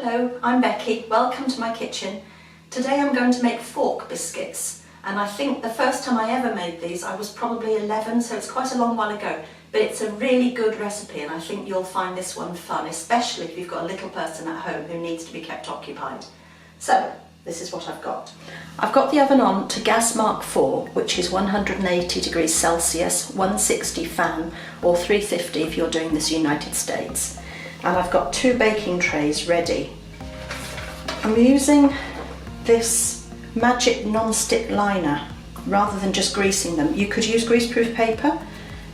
Hello, I'm Becky. Welcome to my kitchen. Today I'm going to make fork biscuits, and I think the first time I ever made these I was probably 11, so it's quite a long while ago, but it's a really good recipe and I think you'll find this one fun, especially if you've got a little person at home who needs to be kept occupied. So this is what I've got. I've got the oven on to gas mark 4, which is 180 degrees Celsius, 160 fan, or 350 if you're doing this United States. And I've got 2 baking trays ready. I'm using this magic non-stick liner rather than just greasing them. You could use greaseproof paper.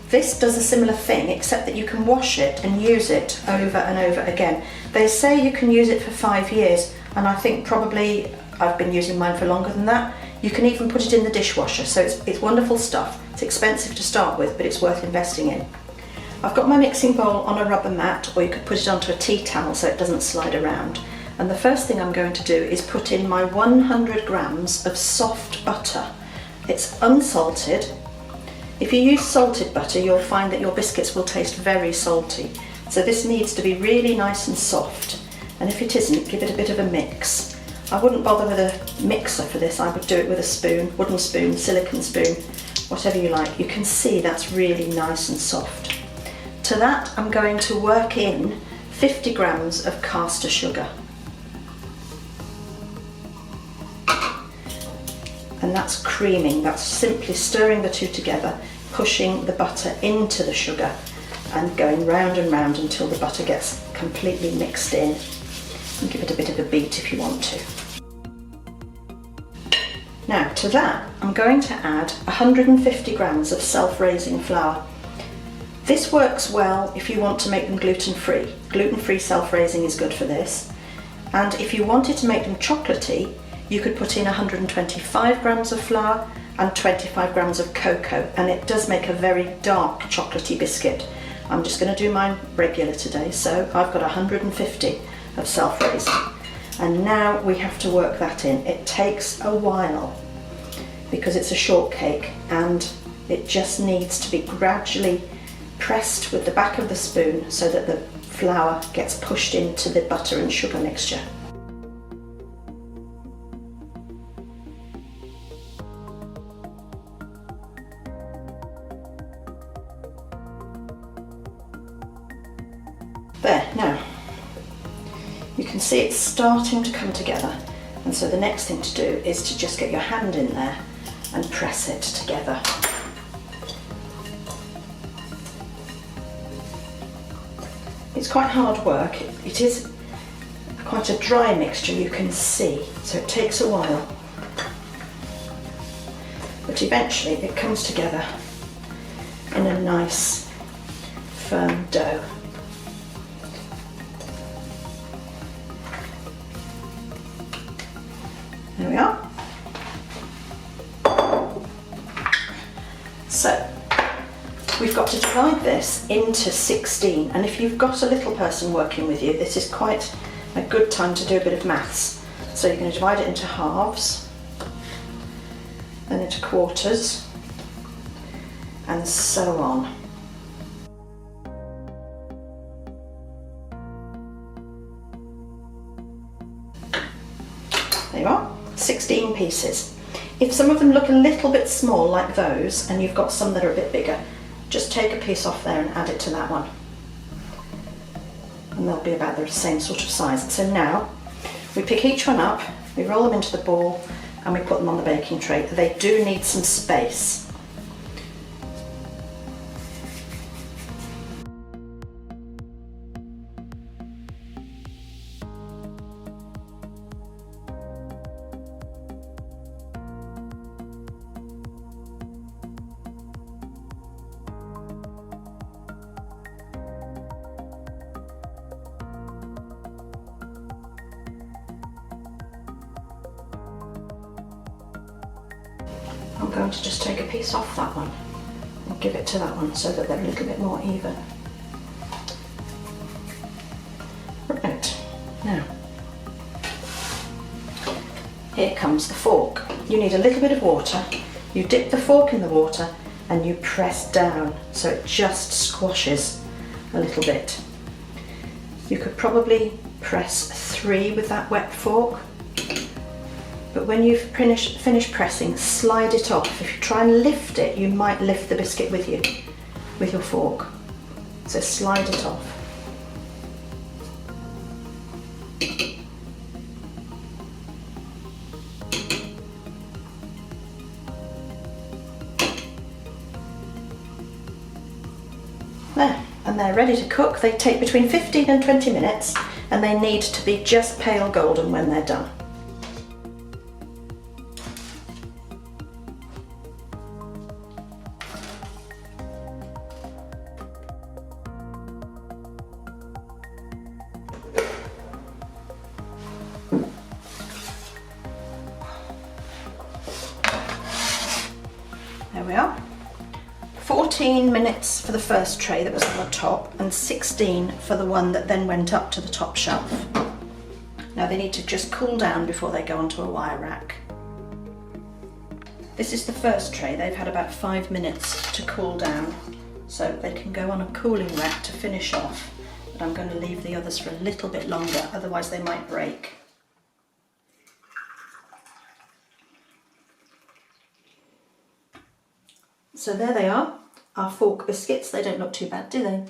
This does a similar thing, except that you can wash it and use it over and over again. They say you can use it for 5 years, and I think probably I've been using mine for longer than that. You can even put it in the dishwasher, so it's wonderful stuff. It's expensive to start with, but it's worth investing in. I've got my mixing bowl on a rubber mat, or you could put it onto a tea towel so it doesn't slide around. And the first thing I'm going to do is put in my 100 grams of soft butter. It's unsalted. If you use salted butter, you'll find that your biscuits will taste very salty. So this needs to be really nice and soft. And if it isn't, give it a bit of a mix. I wouldn't bother with a mixer for this. I would do it with a spoon, wooden spoon, silicone spoon, whatever you like. You can see that's really nice and soft. To that, I'm going to work in 50 grams of caster sugar. And that's creaming, that's simply stirring the two together, pushing the butter into the sugar and going round and round until the butter gets completely mixed in. And give it a bit of a beat if you want to. Now to that, I'm going to add 150 grams of self-raising flour. This works well if you want to make them gluten-free. Gluten-free self-raising is good for this. And if you wanted to make them chocolatey, you could put in 125 grams of flour and 25 grams of cocoa, and it does make a very dark chocolatey biscuit. I'm just going to do mine regular today, so I've got 150 of self-raising. And now we have to work that in. It takes a while because it's a shortcake and it just needs to be gradually pressed with the back of the spoon so that the flour gets pushed into the butter and sugar mixture. There, now you can see it's starting to come together, and so the next thing to do is to just get your hand in there and press it together. It's quite hard work. It is quite a dry mixture, you can see, so it takes a while. But eventually it comes together in a nice firm dough. There we are. So we've got to divide this into 16, and if you've got a little person working with you, this is quite a good time to do a bit of maths. So you're going to divide it into halves, then into quarters, and so on. There you are, 16 pieces. If some of them look a little bit small like those, and you've got some that are a bit bigger, just take a piece off there and add it to that one. And they'll be about the same sort of size. So now we pick each one up, we roll them into the ball, and we put them on the baking tray. They do need some space. I'm going to just take a piece off that one and give it to that one so that they're a little bit more even. Right, now here comes the fork. You need a little bit of water. You dip the fork in the water and you press down so it just squashes a little bit. You could probably press 3 with that wet fork. But when you've finished pressing, slide it off. If you try and lift it, you might lift the biscuit with you, with your fork. So slide it off. There, and they're ready to cook. They take between 15 and 20 minutes, and they need to be just pale golden when they're done. There we are. 14 minutes for the first tray that was on the top and 16 for the one that then went up to the top shelf. Now they need to just cool down before they go onto a wire rack. This is the first tray. They've had about 5 minutes to cool down, so they can go on a cooling rack to finish off. But I'm going to leave the others for a little bit longer, otherwise they might break. So there they are, our fork biscuits. They don't look too bad, do they?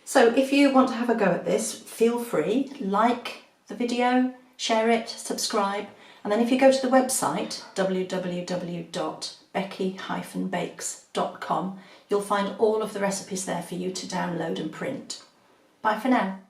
So if you want to have a go at this, feel free, like the video, share it, subscribe, and then if you go to the website, www.becky-bakes.com, you'll find all of the recipes there for you to download and print. Bye for now.